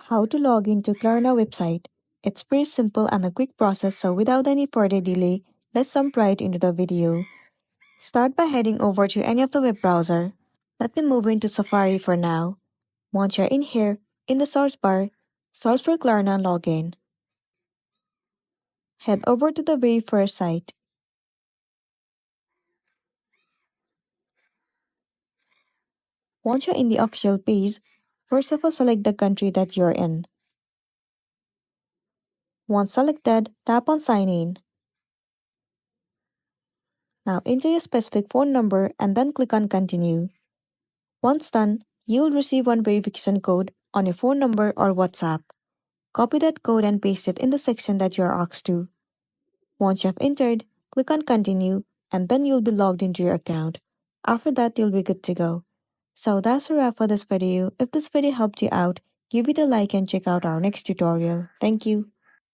How to log into Klarna website. It's pretty simple and a quick process, so without any further delay, let's jump right into the video. Start by heading over to any of the web browser. Let me move into Safari for now. Once you're in here, in the source bar, search for Klarna and log in. Head over to the very first site. Once you're in the official page, first of all select the country that you're in. Once selected, tap on Sign In. Now enter your specific phone number and then click on Continue. Once done, you'll receive one verification code on your phone number or WhatsApp. Copy that code and paste it in the section that you are asked to. Once you have entered, click on Continue and then you'll be logged into your account. After that, you'll be good to go. So that's a wrap for this video. If this video helped you out, give it a like and check out our next tutorial. Thank you.